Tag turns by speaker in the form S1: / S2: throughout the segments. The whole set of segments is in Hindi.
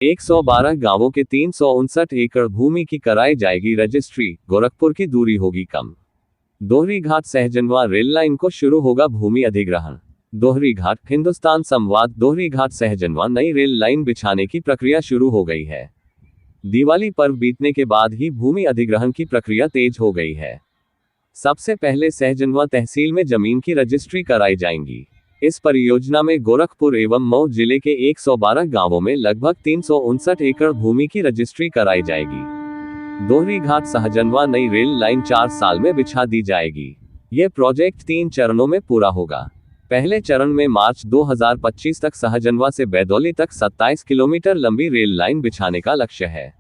S1: 112 गांवों के 359 एकड़ भूमि की कराई जाएगी रजिस्ट्री, गोरखपुर की दूरी होगी कम। दोहरी घाट सहजनवा रेल लाइन को शुरू होगा भूमि अधिग्रहण। दोहरी घाट हिंदुस्तान संवाद। दोहरी घाट सहजनवा नई रेल लाइन बिछाने की प्रक्रिया शुरू हो गई है। दिवाली पर्व बीतने के बाद ही भूमि अधिग्रहण की प्रक्रिया तेज हो गई है। सबसे पहले सहजनवा तहसील में जमीन की रजिस्ट्री कराई जाएंगी। इस परियोजना में गोरखपुर एवं मऊ जिले के 112 गांवों में लगभग 359 एकड़ भूमि की रजिस्ट्री कराई जाएगी। दोहरी घाट सहजनवा नई रेल लाइन 4 साल में बिछा दी जाएगी। यह प्रोजेक्ट 3 चरणों में पूरा होगा। पहले चरण में मार्च 2025 तक सहजनवा से बैदौली तक 27 किलोमीटर लंबी रेल लाइन बिछाने का लक्ष्य है।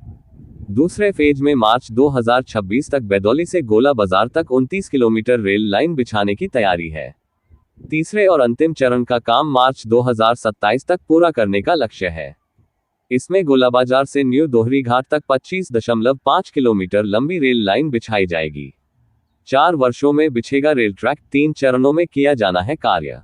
S1: दूसरे फेज में मार्च 2026 तक बैदौली से गोला बाजार तक 29 किलोमीटर रेल लाइन बिछाने की तैयारी है। तीसरे और अंतिम चरण का काम मार्च 2027 तक पूरा करने का लक्ष्य है। इसमें गोला बाजार से न्यू दोहरी घाट तक 25.5 किलोमीटर लंबी रेल लाइन बिछाई जाएगी। 4 वर्षों में बिछेगा रेल ट्रैक। 3 चरणों में किया जाना है कार्य।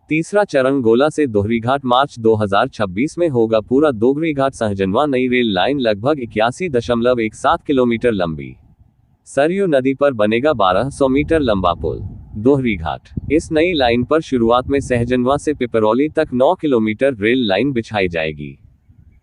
S1: तीसरा चरण गोला से दोहरी घाट मार्च 2026 में होगा पूरा। दोहरी घाट सहजनवा नई रेल लाइन लगभग 81.17 किलोमीटर लंबी। सरयू नदी पर बनेगा 1200 मीटर लंबा पुल। दोहरी घाट। इस नई लाइन पर शुरुआत में सहजनवा से पिपरौली तक 9 किलोमीटर रेल लाइन बिछाई जाएगी।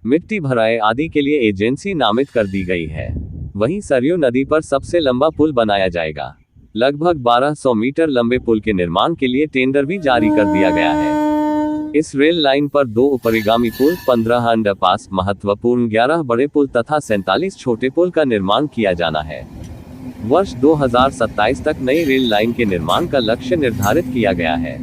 S1: मिट्टी भराई आदि के लिए एजेंसी नामित कर दी गई है। वहीं सरयू नदी पर सबसे लंबा पुल बनाया जाएगा। लगभग 1200 मीटर लंबे पुल के निर्माण के लिए टेंडर भी जारी कर दिया गया है। इस रेल लाइन पर 2 उपरिगामी पुल, 15 अंडरपास, महत्वपूर्ण 11 बड़े पुल तथा 47 छोटे पुल का निर्माण किया जाना है। वर्ष 2027 तक नई रेल लाइन के निर्माण का लक्ष्य निर्धारित किया गया है।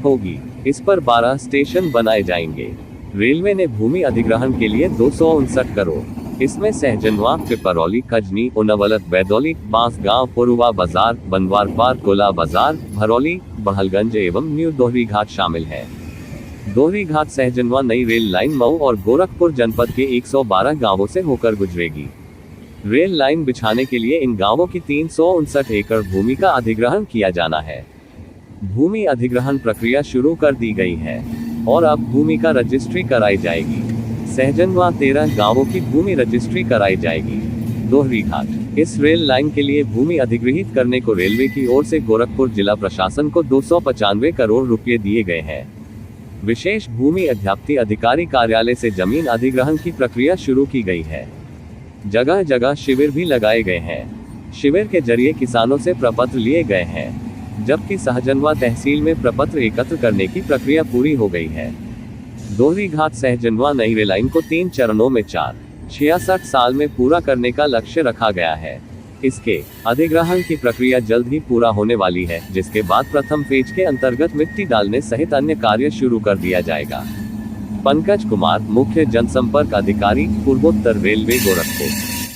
S1: होगी। इस पर 12 स्टेशन बनाए जाएंगे। रेलवे ने भूमि अधिग्रहण के लिए 259 करोड़, इसमें सहजनवा, पिपरौली, कजनी, उनवलत, बैदौली, बांसगांव, पुरुवा बाजार, बनवार पार, गोला बाजार, भरौली, बड़हलगंज एवं न्यू दोहरी घाट शामिल है। दोहरी घाट सहजनवा नई रेल लाइन मऊ और गोरखपुर जनपद के 112 गांवों से होकर गुजरेगी। रेल लाइन बिछाने के लिए इन गांवों की 359 एकड़ भूमि का अधिग्रहण किया जाना है। भूमि अधिग्रहण प्रक्रिया शुरू कर दी गई है और अब भूमि का रजिस्ट्री कराई जाएगी। सहजनवा 13 गांवों की भूमि रजिस्ट्री कराई जाएगी। दोहरी घाट। इस रेल लाइन के लिए भूमि अधिग्रहित करने को रेलवे की ओर से गोरखपुर जिला प्रशासन को 295 करोड़ रुपए दिए गए हैं। विशेष भूमि अध्याप्ति अधिकारी कार्यालय से जमीन अधिग्रहण की प्रक्रिया शुरू की गई है। जगह जगह शिविर भी लगाए गए हैं। शिविर के जरिए किसानों से प्रपत्र लिए गए हैं, जबकि सहजनवा तहसील में प्रपत्र एकत्र करने की प्रक्रिया पूरी हो गई है। दोहरी घाट सहजनवा नई रेल लाइन को 3 चरणों में 66 साल में पूरा करने का लक्ष्य रखा गया है। इसके अधिग्रहण की प्रक्रिया जल्द ही पूरा होने वाली है, जिसके बाद प्रथम फेज के अंतर्गत मिट्टी डालने सहित अन्य कार्य शुरू कर दिया जाएगा। पंकज कुमार, मुख्य जनसंपर्क अधिकारी, पूर्वोत्तर रेलवे, गोरखपुर।